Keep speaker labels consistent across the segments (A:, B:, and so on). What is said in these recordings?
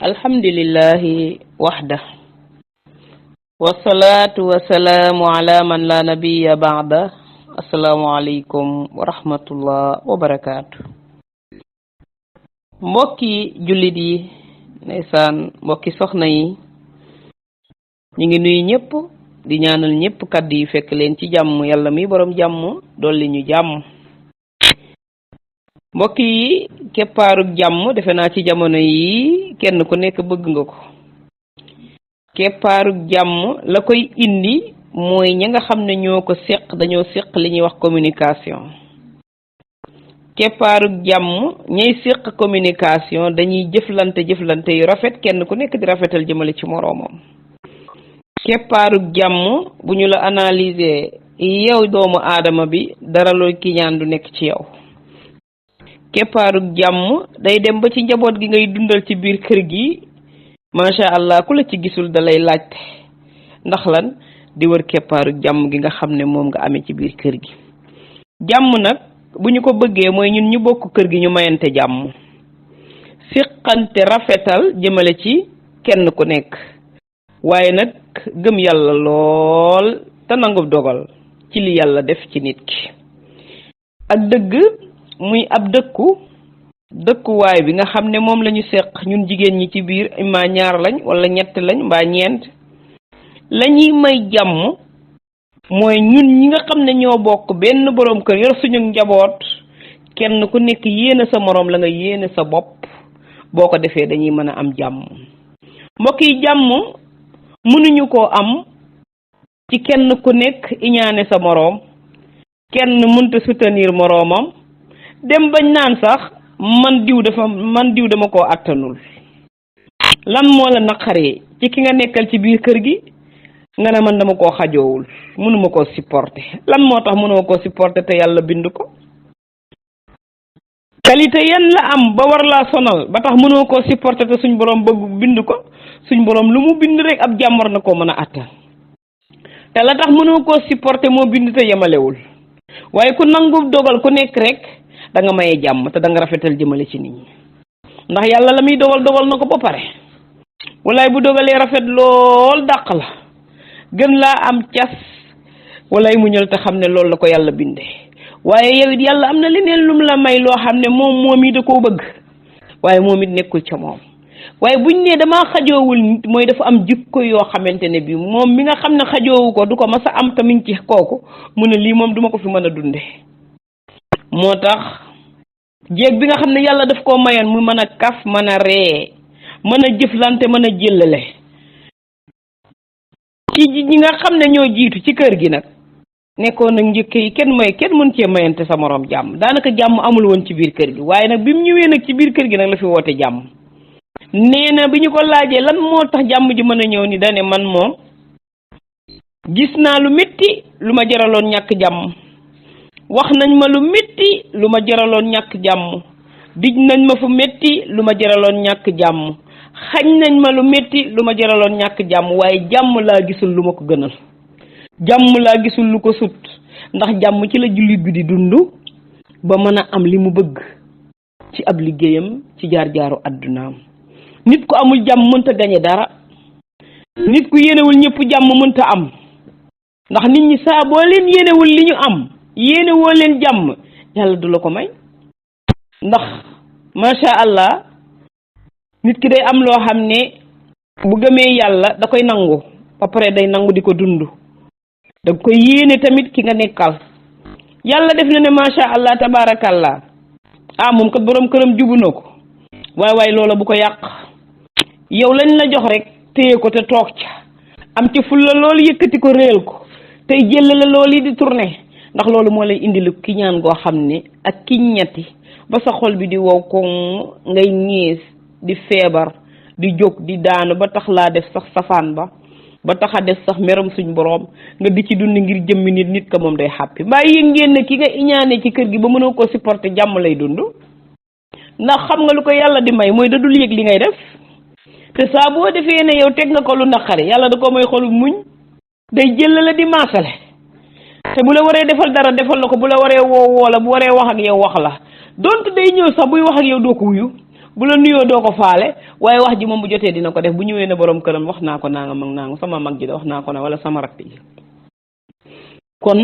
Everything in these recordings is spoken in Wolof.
A: alhamdulillahi wahda wassalatu wassalamu ala man la nabiyya ba'da. Assalamu alaykum wa rahmatullah wa barakatuh. Mbokki jullit yi ndeysaan mbokki soxna yi ñi ngi nuyu ñëpp di ñaanal ñëpp kaddu yi fekk leen ci jàmm yàlla mi borom jàmm dolli ñu jàmm. mbokk yi keppaarug jàmm defe naa ci jamono yi kenn ku nekk bëgg nga ko. keppaarug jàmm la koy indi mooy ña nga xam ne ñoo ko seq dañoo seq li ñuy wax communication. keppaarug jàmm ñay seq communication dañuy jëflante yu rafet kenn ku nekk di rafetal jëmale ci moroomam. keppaarug jàmm bu ñu la analyser yow doomu aadama bi dara looy kiñaan du nekk ci yow. keppaarug jàmm day dem ba ci njaboot gi ngay dundal ci biir kër gi macha allah ku la ci gisul da lay laajte ndax lan di wër keppaarug jàmm gi nga xam ne moom nga amee ci biir kër gi. jàmm nag bu ñu ko bëggee mooy ñun ñu bokk kër gi ñu mayante jàmm siqante rafetal jëmale ci kenn ku nekk waaye nag gëm yàlla lool te nangu dogal ci li yàlla def ci nit ki ak dëgg muy ab dëkkuwaay bi nga xam ne moom lañu seq ñun jigéen ñi ci biir ima ñaar lañ wala ñett lañ mbaa ñeent lañuy may jàmm mooy ñun ñi nga xam ne ñoo bokk benn boroom kër yor suñu njaboot kenn ku nekk yéene sa moroom la nga yéene sa bopp boo ko defee dañuy mën a am jàmm. mbokk yi jàmm mënuñu koo am ci kenn ku nekk iñaane sa moroom kenn mënta soutenir moroomam dem bañ naan sax man diw dama koo attanul. lan moo la naqaree ci ki nga nekkal ci biir kër gi nga ne man dama koo xajoowul mënuma koo supporter. lan moo tax mënuma koo supporter te yàlla bind ko? qualité yan la am ba war laa sonal ba tax mënoo koo supporter te suñ borom bëgg bind ko? suñ borom lu mu bind rek ab jàmm war na koo mën a attan te la tax mënoo koo supporter moo bind te yemalewul waaye ku nangu dogal ku nekk rek da nga maye jàmm te da nga rafetal jëmale ci nit ñi ndax yàlla la muy dogal na ko ba pare. walaay bu dogalee rafet lool dàq la gën laa am cas walaay mu ñël te xam ne loolu la ko yàlla bindee waaye yow it yàlla am na leneen lum la may loo xam ne moom yi da koo bëgg waaye moom it nekkul ca moom. waaye buñ ne damaa xajoowul nit mooy dafa am jikko yoo xamante ne bi moom mi nga xam ne xajoowu ko du ko mas a am tamit ci kooku mu ne lii moom duma ko fi mën a dunde. moo tax jéeg bi nga xam ne yàlla daf koo mayoon mu mën a kaf mën a ree mën a jëflante mën a jëllale ci ñi nga xam ne ñoo jiitu ci kër gi nag nekkoon nag njëkk yi kenn mën cee mayante sa moroom jàmm daanaka jàmm amul woon ci biir kër gi waaye nag bi mu ñëwee nag ci biir kër gi nag la fi woote jàmm. nee na bi ñu ko laajee lan moo tax jàmm ji mën a ñëw ni dane man moom gis naa lu métti lu ma jaraloon ñàkk jàmm wax nañ ma lu métti lu ma jaraloon ñàkk jàmm dij nañ ma fu métti lu ma jaraloon ñàkk jàmm xañ nañ ma lu métti lu ma jaraloon ñàkk jàmm waaye jàmm laa gisul lu ma ko gënal jàmm laa gisul lu ko sut ndax jàmm ci la jullit bi di dund ba mën a am li mu bëgg ci ab liggéeyam ci jaar-jaaru àddunaam. nit ku amul jàmm mënta gañe dara nit ku yéenewul ñëpp jàmm mënta am ndax nit ñi saa boo leen yéenewul li ñu am yéene woo leen jàmm yàlla du la ko may ndax macha allah nit ki day am loo xam ne bu gëmee yàlla da koy nangu ba pare day nangu di ko dund da koy yéene tamit ki nga nekkal yàlla def na ne macha allah tabaarakallah moom kat borom këram jubu na ko waaye loola bu ko yàq yow lañ la jox rek téye ko te toog ca am ci fulla loolu yëkkati ko réel ko tey jël la loolu yi di tourné ndax loolu moo lay indi lu kiñaan goo xam ne ak kiññati ba sa xol bi di wow ko ngay ñiis di feebar di jóg di daanu ba tax laa def sax safaan ba tax a def sax meram suñ boroom nga di ci dund ngir jëmmi nit ka moom day xàppi mbaa yéen ngeen ne ki nga iñaane ci kër gi ba mënoo ko supporter jàmm lay dund ndax xam nga lu ko yàlla di may mooy da dul yëg li ngay def te saa boo defee ne yow teg nga ko lu naqari yàlla da ko may xolu muñ day jël la di maasale te bu la waree defal dara defal la ko bu la waree woo la bu waree wax ak yow wax la donte day ñëw sax buy wax ak yow doo ko wuyu bu la nuyoo doo ko faale waaye wax ji moom bu jotee dina ko def bu ñëwee ne borom këram wax naa ko nangam ak nangam sama mag ji de wax naa ko ne wala sama rakk ji. kon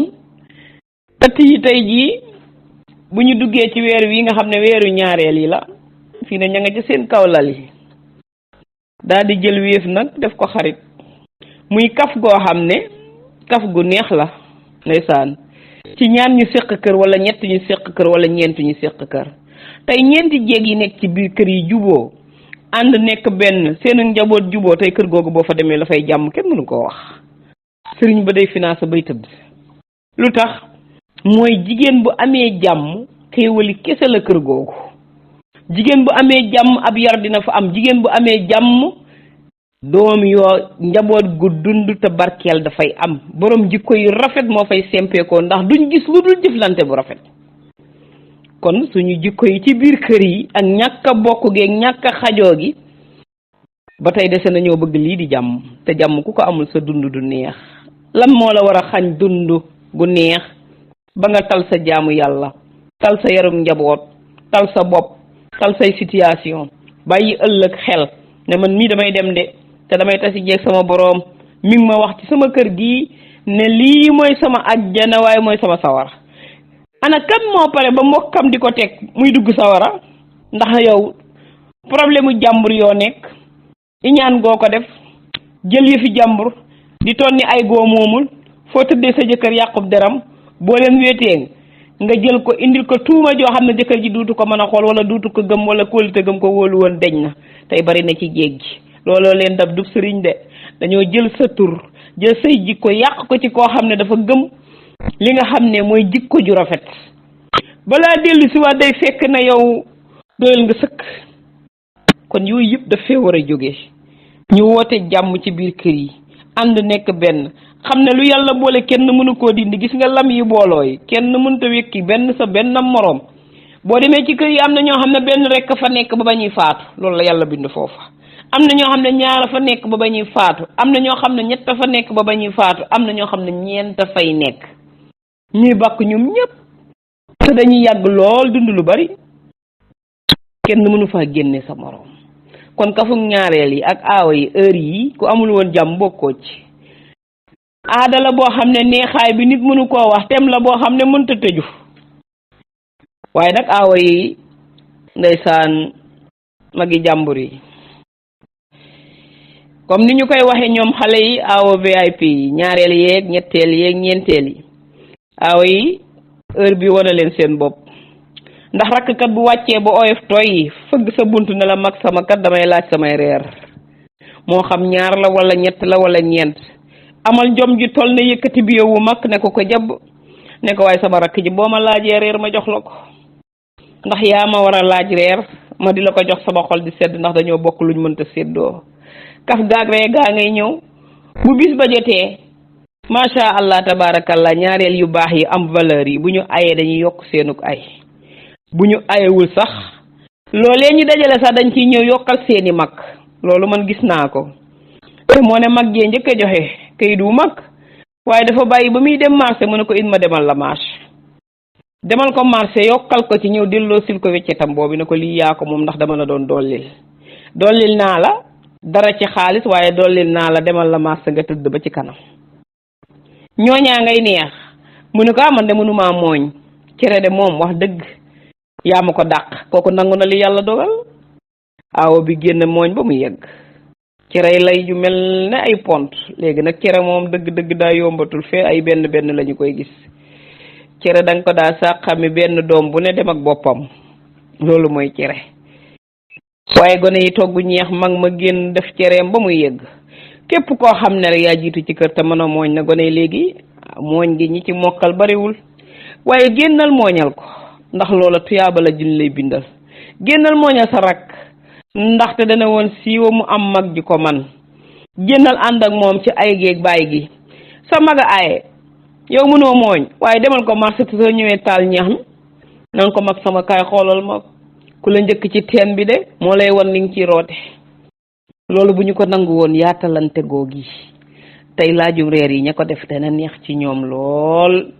A: ëtt yi tey jii bu ñu duggee ci weer wi nga xam ne weeru ñaareel yi la fii ne ña nga ci seen kawlal yi daal di jël wéef nag def ko xarit muy kaf goo xam ne kaf gu neex la ndeysaan ci ñaan ñu séq kër wala ñett ñu séq kër wala ñeent ñu séq kër tey ñeenti jéeg yi nekk ci biir kër yi juboo ànd nekk benn seen njaboot juboo tey kër googu boo fa demee la fay jàmm kenn mënu koo wax sëriñ ba day financé bay tëdd lu tax mooy jigéen bu amee jàmm xéewali kese la kër googu jigéen bu amee jàmm ab yar dina fa am jigéen bu amee jàmm doom yoo njaboot gu dund te barkeel dafay am borom jikko yu rafet moo fay sempeekoo ndax duñ gis lu dul jëflante bu rafet kon suñu jikko yi ci biir kër yi ak ñàkk a bokk gi ak ñàkk a xajoo gi ba tey dese nañoo bëgg lii di jàmm te jàmm ku ko amul sa dund du neex lan moo la war a xañ dund gu neex ba nga tal sa jaamu yàlla tal sa yarum njaboot tal sa bopp tal say situation bàyyi ëllëg xel ne man mii damay dem de te damay tasi jeeg sama boroom mi ngi ma wax ci sama kër gi ne lii mooy sama ajjana waaye mooy sama sawara ana kan moo pare ba mbokkam di ko teg muy dugg sawara ndax yow problème mu jàmbur yoo nekk iñaan goo ko def jël yi fi jàmbur di tonni ay goo moomul foo tëddee sa jëkkër yàqub deram boo leen wéetee nga jël ko indil ko tuuma joo xam ne jëkkër ji duutu ko mën a xool wala duutu ko gëm wala kóolute gëm ko wóolu woon deñ na tey bari na ci jéeg gi looloo leen dab dub sëriñ de dañoo jël sa tur jël say jikko yàq ko ci koo xam ne dafa gëm li nga xam ne mooy jikko ju rafet balaa dellu si waat day fekk na yow doyal nga sëkk kon yooyu yëpp daf fee war a jóge ñu woote jàmm ci biir kër yi ànd nekk benn xam ne lu yàlla boole kenn mënu koo dindi gis nga lam yi booloo yi kenn mënut a wékki benn sa benn moroom boo demee ci kër yi am na ñoo xam ne benn rekk fa nekk ba ba ñuy faatu loolu la yàlla bind foofa am na ñoo xam ne ñaara fa nekk ba ba ñuy faatu am na ñoo xam ne ñett fa nekk ba ba ñuy faatu am na ñoo xam ne ñeent fay nekk ñuy bàkk ñoom ñëpp te dañuy yàgg lool dund lu bari kenn mënu faa génne sa moroom kon kafug ñaareel yi ak aawa yi heure yi ku amul woon jàmm bokkoo ci aada la boo xam ne neexaay bi nit mënu koo wax tem la boo xam ne mënta tëju waaye nag aawa yi ndeysaan magi jàmbur yi comme ni ñu koy waxee ñoom xale yi aawa VIP yi ñaareel yeeg ñetteel yeeg ñeenteel yi aawa yi heure bi wane leen seen bopp ndax rakkkat bu wàccee ba oyof tooy yi fëgg sa bunt ne la mag sama kat damay laaj samay reer moo xam ñaar la wala ñett la wala ñeent amal jom ji toll na yëkkati bi yow wu mag ne ko jabb ne ko waaye sama rakk ji boo ma laajee reer ma jox la ko ndax yaa ma war a laaj reer ma di la ko jox sama xol di sedd ndax dañoo bokk luñ mënta séddoo kaf gaag ree gaa ngay ñëw bu bis ba jotee macha allah tabarakallah ñaareel yu baax yi am valeur yi bu ñu ayee dañuy yokk seenuk ay bu ñu ayewul sax loolee ñu dajale sax dañ ciy ñëw yokkal seeni mag loolu man gis naa ko te moo ne mag jee njëkk a joxe kayit wu mag waaye dafa bàyyi ba muy dem marché mu ne ko it ma demal la marché demal ko marché yokkal ko ci ñëw delloo sil ko weccetam boobu ne ko lii yaa ko moom ndax dama la doon dollil naa la dara ci xaalis waaye dollil naa la demal la marché nga tëdd ba ci kanam ñooñaa ngay neex mu ne ko man de mënumaa mooñ cere de moom wax dëgg yaa ma ko dàq kooku nangu na li yàlla dogal aawo bi génn mooñ ba mu yegg cere lay ju mel ne ay pont léegi nag cere moom dëgg-dëgg daa yombatul fee ay benn lañu koy gis cere danga ko daa sàqami benn doom bu ne dem ak boppam loolu mooy cere waaye gone yi togg ñeex mag ma génn def cereem ba muy yegg képp koo xam ne rek yaa jiitu ci kër te mën a mooñ na gone yi léegi mooñ gi ñi ci mokkal bariwul waaye génnal mooñal ko ndax loola tuyaaba la jin lay bindal génnal mooñal sa rakk ndaxte dana woon siiwa mu am mag ji ko man génnal ànd ak moom ci ay géeg baay gi sa mag a aaye yow mënoo mooñ waaye demal ko marché te soo ñëwee taal ñeex mi nan ko mag sama kaay xoolal ma ku la njëkk ci teen bi de moo lay wan li nga ciy roote loolu bu ñu ko nangu woon yaatalante googi tey laajum reer yi ña ko def dana neex ci ñoom lool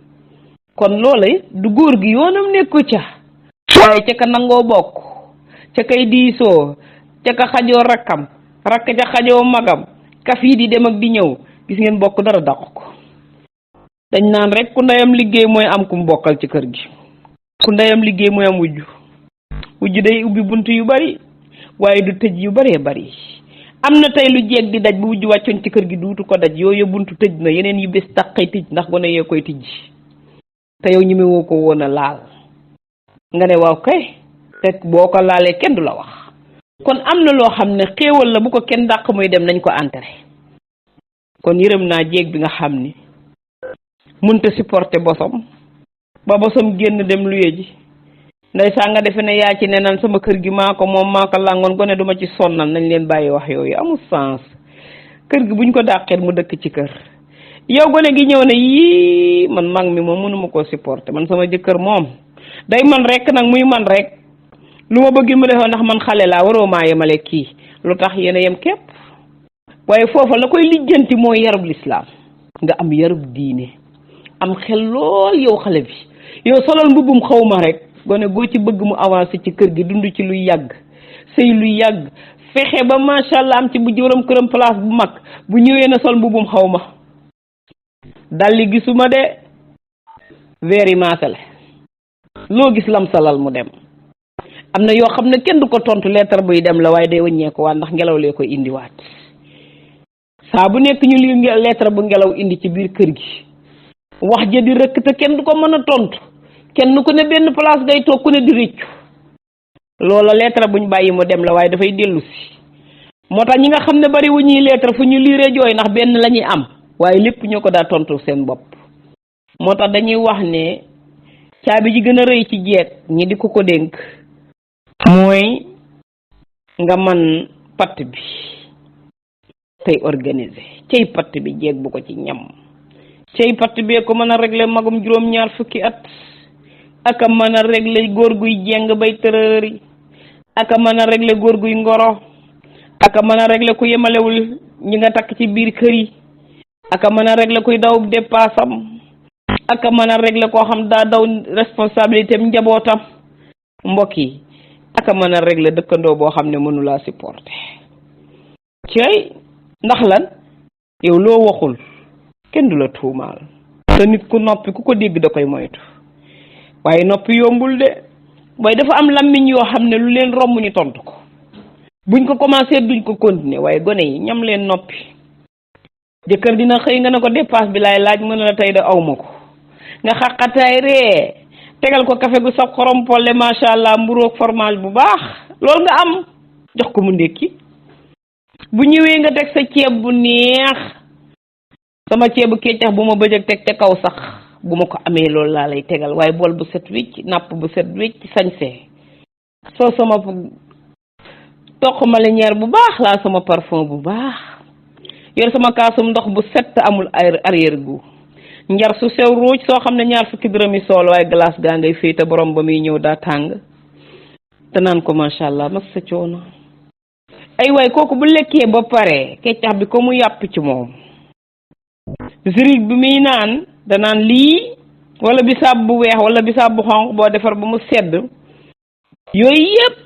A: kon loola du góor gi yoonam nekku ca waaye ca ka nangoo bokk ca kay diisoo ca ka xajoo rakkam rakk ca xajoo magam kaf yi di dem ak di ñëw gis ngeen bokk dara dàq ko. dañ naan rek ku ndeyam liggéey mooy am ku mu bokkal ci kër gi, ku ndeyam liggéey mooy am wujj day ubbi bunt yu bari waaye du tëj yu baree bari. am na tey lu jeeg di daj bu wujj wàccoon ci kër gi duutu ko daj, yooyu buntu tëj na, yeneen yu bés taqay tëj ndax gone yee koy tijji te yow ñeme woo ko woon a laal nga ne waaw kay fekk boo ko laalee kenn du la wax. kon am na loo xam ne xéewal la bu ko kenn dàq muy dem nañ ko enterré. kon yërëm naa jéeg bi nga xam ni munta supporter bosom ba bosom génn dem luye ji ndeysaan nga defe ne yaa ci ne nan sama kër gi maa ko moom maa ko làngoon gone duma ci sonnal. nañ leen bàyyi wax yooyu amul sens. kër gi buñ ko dàqeet mu dëkk ci kër, yow gone gi ñëw ne yii man mag mi moom mënuma koo supporter, man sama jëkkër moom day man rek nag muy man rek lu ma bëgg mu defoo ndax man xale laa waroo maa yemale kii. lu tax yéen a yem képp. waaye foofa la koy lijjanti mooy yarub lislaam, nga am yarub diine, am xel lool yow xale bi. yow solal mbubbum xawma rek gone goo ci bëgg mu avancé ci kër gi dund ci luy yàgg sëy luy yàgg fexe ba macha allah am ci bu jëram këram place bu mag bu ñëwee na sol mbubbum xawma dalli gisuma de weeri maasale loo gis lam salal mu dem. am na yoo xam ne kenn du ko tontu lettre buy dem la waaye day wëññeeku waat ndax ngelaw lee koy indiwaat. saa bu nekk ñu li lettre bu ngelaw indi ci biir kër gi wax ja di rëkk te kenn du ko mën a tontu, kenn ku ne benn place ngay toog ku ne di rëccu. loola lettre buñ bàyyi mu dem la waaye dafay dellu si. moo tax ñi nga xam ne bari wu ñuy lettre fu ñu liiree jooy ndax benn la ñuy am waaye lépp ñoo ko daa tontu seen bopp. moo tax dañuy wax ne caabi ji gën a rëy ci jeeg ñi di ko dénk mooy nga man patt bi tey organiser. cey patt bi jeeg bu ko ci ñam, cey patt bee ko mën a régler magum juróom-ñaar fukki at, aka mën a régler góor guy jeng bay tërëri, aka mën a régler góor guy ngoro, aka mën a régler ku yemalewul ñi nga takk ci biir kër yi, aka mën a régler kuy daw dépassam, aka mën a régler koo xam daa daw responsabilité am njabootam. mbokk yi aka mën a régler dëkkandoo boo xam ne mënulaa supporter. cey ndax lan yow loo waxul kenn du la tuumaal te nit ku noppi ku ko dégg da koy moytu. waaye noppi yombul de waaye dafa am lammiñ yoo xam ne lu leen romb ñu tontu ko, buñ ko commencé duñ ko continuer. waaye gone yi ñam leen noppi. jëkkër dina xëy nga ne ko dépasse bi laay laaj, mën na la tey da awma ko, nga xaqataay ree tegal ko café gu saf xorom polle macha allah mburoog fromage bu baax loolu nga am jox ko mu ndékki. bu ñëwee nga teg sa ceeb bu neex, sama ceebu keccax bu ma bëjëg teg te kaw sax bu ma ko amee loolu laa lay tegal, waaye bool bu set wicc, napp bu set wicc, sañsee soo sama toq marinière bu baax laa sama parfum bu baax, yor sama kaasum ndox bu set amul arrière gu njar su sew ruuj soo xam ne 20 dërëmi sool waaye glace gaa ngay féete borom ba muy ñëw daa tàng te naan ko macha allah mas sa coono. ay waay kooku bu lekkee ba pare keccax bi ko mu yàpp ci moom, zirig bi muy naan danaan lii wala bisaab bu weex wala bisaab bu xonq boo defar ba mu sedd. yooyu yëpp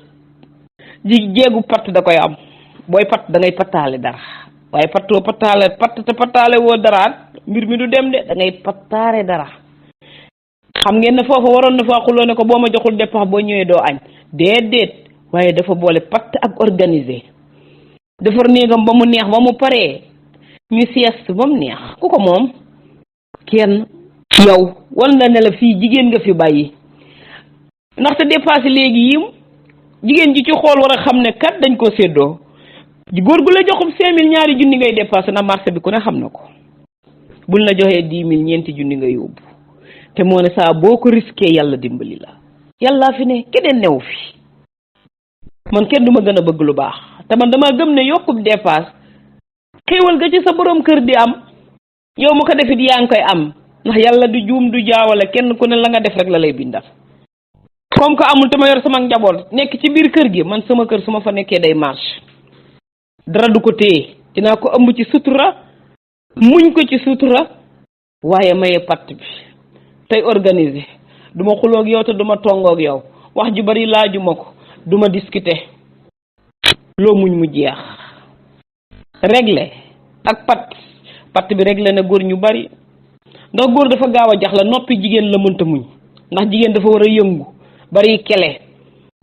A: jéegu patt da koy am. booy patt da ngay pattaale dara waaye pattoo pattaale patt te pattaale woo daraat mbir mi du dem de, da ngay pattaare dara. xam ngeen ne foofa waroon na faa xuloo ne ko boo ma joxul dépense boo ñëwee doo añ déedéet, waaye dafa boole patt ak organiser. defar néegam ba mu neex ba mu paree ñu sieste ba mu neex. ku ko moom kenn yow wala ne la fii jigéen nga fi bàyyi. ndaxte dépassé léegi yim jigéen ji ci xool war a xam ne kat dañ ko séddoo. góor gu la joxum 5000 ñaari junni ngay dépassé na marché bi ku ne xam na ko. buñ la joxee 10 000 ñeenti junni nga yóbbu te moo ne saa boo ko risqué yàlla dimbali la. yàllaa fi ne keneen new fi. man kenn du ma gën a bëgg lu baax te man dama gëm ne yokkub dépasse xéewal ga ci sa borom kër di am yow mu ko defit yaa ngi koy am ndax yàlla du juum du jaawale, kenn ku ne la nga def rek la lay bindal. comme que amul te ma yor sama njaboot nekk ci biir kër gi, man sama kër su ma fa nekkee day marche dara du ko téye, dinaa ko ëmb ci sutura muñ ko ci sutura waaye maye patt bi tey organiser. duma xuloog yow te duma tongoog yow, wax ju bari laajuma ko, duma discuter loo muñ mu jeex. réglé ak pat bi réglé na góor ñu bari ndax góor dafa gaaw a jax la noppi jigéen la mënta muñ ndax jigéen dafa war a yëngu bari kele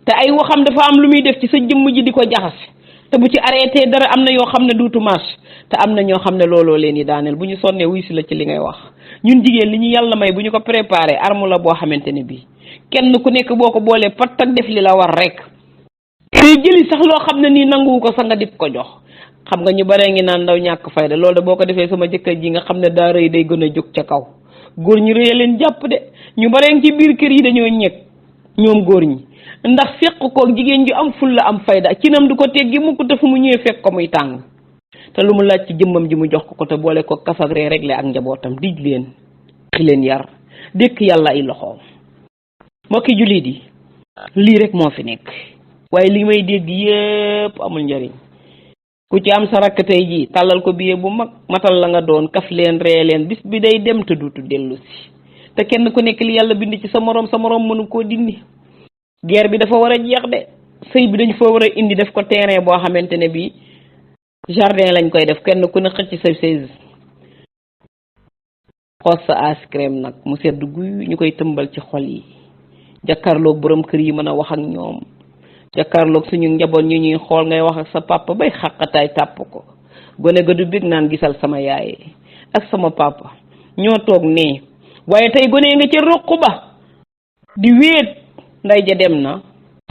A: te ay waxam dafa am lu muy def ci sa jëmm ji di ko jaxase te bu ci arrêté dara am na yoo xam ne duutu marche te am na ñoo xam ne looloo leen yi daaneel bu ñu sonnee wuy si la ci li ngay wax. ñun jigéen li ñu yàlla may bu ñu ko préparé arme la boo xamante ne bii kenn ku nekk boo ko boolee pat ak def li la war rek tey jëli sax loo xam ne nii nanguwu ko sa nga dip ko jox. xam nga ñu baree ngi naan ndaw ñàkk fayda loolu de boo ko defee sama jëkkër ji nga xam ne daa rëy day gën a jóg ca kaw góor ñi rëy leen jàpp de ñu baree ngi ci biir kër yi dañoo ñëg ñoom góor ñi ndax fekk ko jigéen ju am ful la am fayda cinam du ko teggi mukk te fu mu ñëwee fekk ko muy tàng te lu mu laaj ci jëmmam ji mu jox ko te boole ko kaf ak ree réglé ak njabootam dij leen xi leen yar dékk yàlla ay loxoom. mbokki jullit yi lii rek moo fi nekk waaye li may dégg yépp amul njariñ. ku ci am sa rakk tey ji tàllal ko billet bu mag matal la nga doon kaf leen ree leen bis bi day dem te duutu dellu si te kenn ku nekk li yàlla bind ci sa moroom mënu koo dindi. guerre bi dafa war a jeex de sëy bi dañu fa war a indi def ko terrain boo xamante ne bii jardin lañ koy def kenn ku ne xëcc sa chaise xoos sa ice cream nag mu sedd guy ñu koy tëmbal ci xol yi jàkkaarloog borom kër yi mën a wax ak ñoom jàkkaarloog suñu njaboot ñu ñuy xool ngay wax ak sa papa bay xàqataay tàpp ko gone ga du bég naan gisal sama yaay ak sama papa ñoo toog nee waaye tey gone nga ca ruq ba di wéet nday ja dem na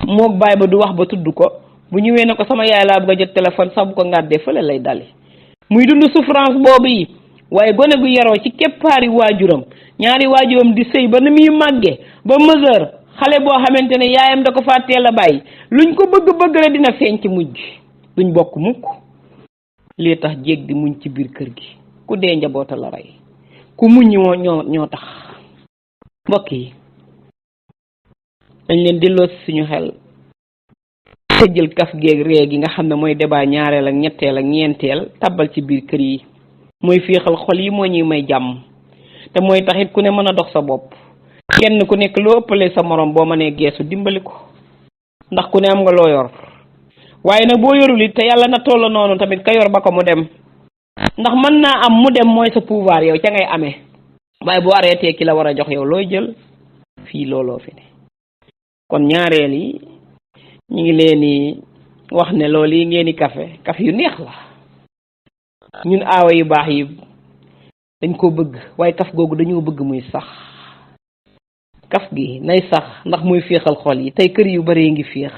A: moog baay ba du wax ba tudd ko bu ñëwee ne ko sama yaay laa bëgg a jot téléphone sax bu ko ngàddee fële lay dali muy dund souffrance boobu yi waaye gone gu yaroo ci keppaari waajuram ñaari waajuram di sëy ba na muy màggee ba mesure xale boo xamante ne yaayam da ko faa teel a bàyyi luñ ko bëgg rek dina feeñ ci mujj duñ bokk mukk lii tax jéeg di muñ ci biir kër gi ku dee njaboota la rey ku muñ ñoo tax. mbokk yi dañ leen delloo si suñu xel te jël kaf géeg ree gi nga xam ne mooy débat ñaareel ak ñetteel ak ñeenteel tabbal ci biir kër yi mooy féexal xol yi moo ñuy may jàmm te mooy taxit ku ne mën a dox sa bopp kenn ku nekk loo ëppalee sa morom boo mënee geesu dimbali ko ndax ku ne am nga loo yor waaye nag boo yorul it te yàlla na toll noonu tamit ka yor ba ko mu dem ndax mën naa am mu dem mooy sa pouvoir yow ca ngay amee waaye boo arrêté ki la war a jox yow looy jël fii looloo fi ne. kon ñaareel yi ñu ngi leen di wax ne loolu yi ngeen di kaf yu neex la ñun aawa yu baax yi dañ ko bëgg waaye kaf googu dañoo bëgg muy sax kaf gi nay sax ndax muy féexal xol yi tey kër yu bari ngi féex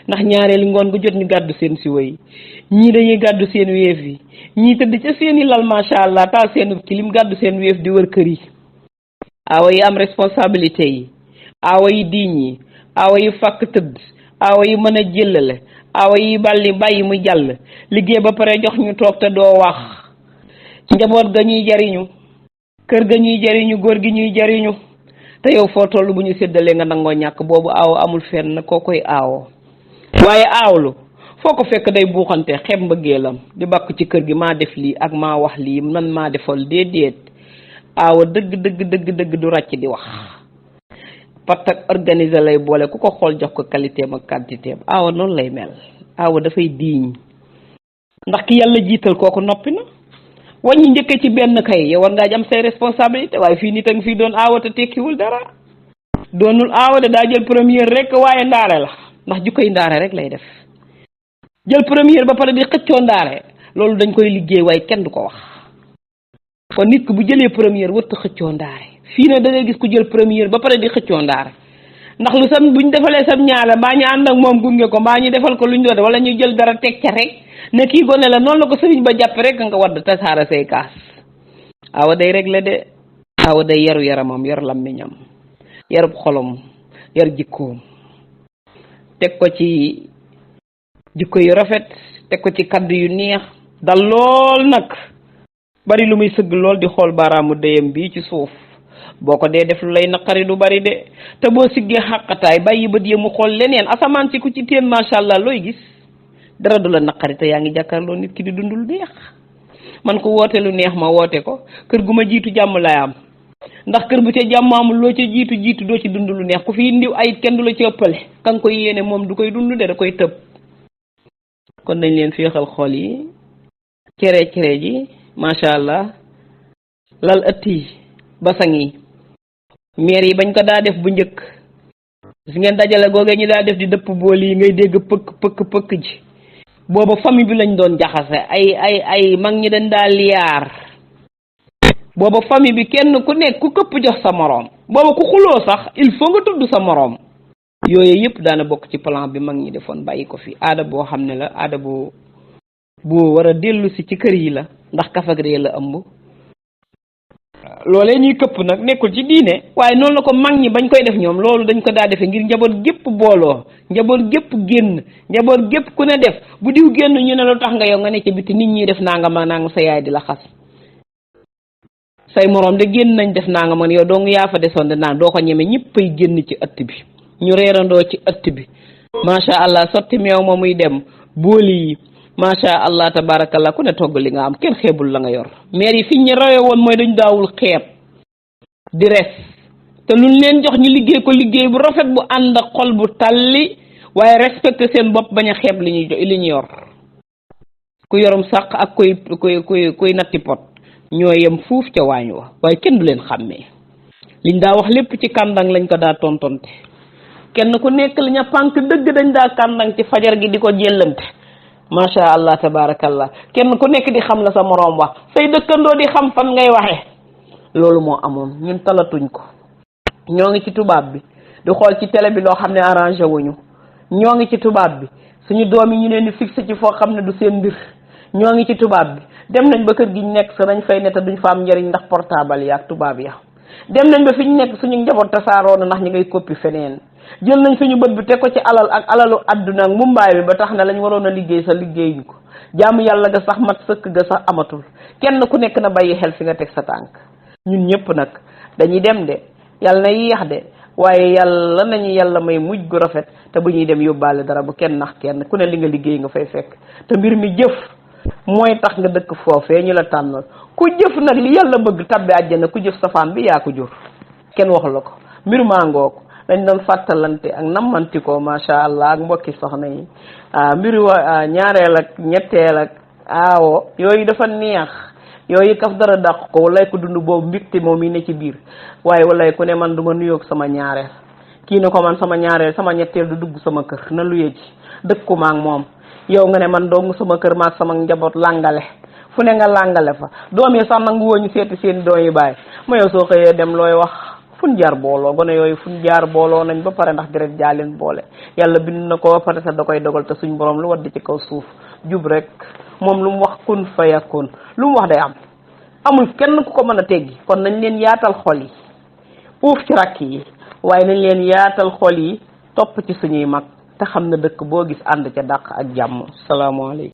A: ndax ñaareel ngoon gu jot ñu gàddu seen siwo yi ñii dañuy gàddu seen wéef yi ñii tëdd ca seeni lal macha allah taal seen kilim gàddu seen wéef di wër kër yi aawa yi am responsabilité yi aawa yi diiñ yi aawa yi fàkk tëdd aawa yi mën a jëllale aawa yi bàyyi mu jàll liggéey ba pare jox ñu toog te doo wax njaboot ga ñuy jariñu kër ga ñuy jariñu góor gi ñuy jariñu te yow foo toll bu ñu séddalee nga nangoo ñàkk boobu aaw amul fenn koo koy aawoo waaye aawlu foo ko fekk day buuxante xeeb mbëggeelam di bakk ci kër gi maa def lii ak maa wax lii man maa defal déedéet aawa dëgg du ràcc di wax pat ak organiser lay boole ku ko xool jox ko qualité am ak quantité am aawa noonu lay mel aawa dafay diiñ ndax ki yàlla jiital kooku noppi na wàññi njëkke ci benn kay yow war ngaa jam say responsabilité waaye fii nit a ngi fii doon aawa te tekkiwul dara doonul aawa de daa jël première rek waaye ndaare la ndax jukkoy ndaare rek lay def jël première ba pare di xëccoo ndaare loolu dañ koy liggéey waaye kenn du ko wax kon nit ki bu jëlee première wërta xëccoo ndaare fii ne da ngay gis ku jël première ba pare di xëccoo ndaare ndax lu sam buñ defalee sam ñaale mbaa ñu ànd ak moom gunge ko mbaa ñu defal ko luñ doon wala ñu jël dara teg ca rek ne kii gone la noonu la ko sëriñ ba jàpp rek nga wadd tasaara say kaas aawa day réglé de aawa day yaru yaramam yar lammiñam yarub xolom yar jikkoom teg ko ci jikko yu rafet teg ko ci kaddu yu neex dal lool nag bari lu muy sëgg lool di xool baaraamu dëyam bii ci suuf boo ko dee def lu lay naqari du bari de te boo siggee xàqataay bàyyi bët yi mu xool leneen asamaan si ku ci teen macha allah looy gis dara du la naqari te yaa ngi jàkkaarloo nit ki di dundul neex man ko woote lu neex ma woote ko kër gu ma jiitu jàmm lay am ndax kër bu ca jàmm amul loo ca jiitu jiitu doo ci dund lu neex ku fi indiw ay kenn du la ci ëppale kan koy yéene moom du koy dund de da koy tëb. kon dañ leen féexal xol yi cere ji macha allah lal ëtt yi basang yi meer yi bañ ko daa def bu njëkk gis ngeen dajale googee ñu daa def di dëpp bool yi ngay dégg pëkk ji booba famille bi lañ doon jaxase ay mag ñi dañ daa liyaar booba famille bi kenn ku nekk ku këpp jox sa moroom booba ku xuloo sax il faut nga tudd sa moroom yooyu yëpp daana bokk ci plan bi mag ñi defoon bàyyi ko fi aada boo xam ne la aada bu war a dellu si ci kër yi la ndax kafagre la ëmb loolee ñuy këpp nag nekkul ci diine waaye noonu la ko mag ñi bañ koy def ñoom loolu dañ ko daa defee ngir njaboot gépp booloo njaboot gépp génn njaboot gépp ku ne def bu diw génn ñu ne lu tax nga yow nga ne ca biti nit ñi def nangam ak nangam sa yaay di la xas say moroom de génn nañ def nangam ak yow dong yaa fa desoon de naan doo ko ñeme ñëppay génn ci ëtt bi ñu reerandoo ci ëtt bi macha allah sotti meew ma muy dem booli yi macha allah tabarakallah ku ne togg li nga am kenn xeebul la nga yor maire yi fi ñu rawe woon mooy dañu daawul xeeb di res te luñ leen jox ñu liggéey ko liggéey bu rafet bu ànd ak xol bu talli waaye respecté seen bopp bañ a xeeb li ñu yor ku yorum sàq ak kuy natti pot ñoo yem fuuf ca waañ wa waaye kenn du leen xàmmee liñ daa wax lépp ci kàndang lañ ko daa tontonte kenn ku nekk li ña pànk dëgg dañ daa kàndang ci fajar gi di ko jëllante macha allah tabarakallah kenn ku nekk di xam la sa moroom wax say dëkkandoo di xam fan ngay waxe loolu moo amoon ñun talatuñ ko ñoo ngi ci tubaab bi di xool ci télé bi loo xam ne arrangé wuñu ñoo ngi ci tubaab bi suñu doom yi ñu leen di fixé ci foo xam ne du seen mbir ñoo ngi ci tubaab bi dem nañ ba kër gi ñu nekk sa nañ fay ne te duñ fa am njëriñ ndax portable ya ak tubaab ya dem nañ ba fi ñu nekk suñu njaboot tasaaroo na ndax ñu ngay coppi feneen jël nañ suñu bët bi teg ko ci alal ak alalu àdduna ak mumbaay bi ba tax na lañ waroon a liggéey sa liggéeyuñ ko jaamu yàlla ga sax mat sëkk ga sax amatul kenn ku nekk na bàyyi xel fi nga teg sa tànk ñun ñëpp nag dañuy dem de yàlla na yéex de waaye yàlla nañu yàlla may mujj gu rafet te bu ñuy dem yóbbaale dara bu kenn nax kenn ku ne li nga liggéey nga fay fekk te mbir mi jëf mooy tax nga dëkk foofee ñu la tànnal ku jëf nag li yàlla bëgg tabbi àjjana ku jëf safaan bi yaa ko jur kenn waxu la ko mbir maa ngoog dañ doon fàttalante ak nammantikoo macha allah ak mbokki soxna yi mbiru ñaareel ak ñetteel ak aawo yooyu dafa neex yooyu kaf dara dàq ko walay ko dund boobu mbégte moom yi ne ci biir waaye walay ku ne man du ma nuyoog sama ñaareel kii ne ko man sama ñaareel sama ñetteel du dugg sama kër na luye ci dëkku maak moom yow nga ne man dong sama kër maak sama njaboot làngale fu ne nga làngale fa doom yi sax nangu woo ñu seeti seen doom yi bàyyi ma yow soo xëyee dem looy wax fun jaar booloo gone yooyu fun jaar booloo nañ ba pare ndax deret jaa leen boole yàlla bind na ko ba pare sax da koy dogal te suñ borom lu wadd ci kaw suuf jub rek moom lu mu wax kun fayakun lu mu wax day am amul kenn ku ko mën a teggi kon nañ leen yaatal xol yi uuf ci rakk yi waaye nañ leen yaatal xol yi topp ci suñuy mag te xam ne dëkk boo gis ànd ca dàq ak jàmm salaamaaleykum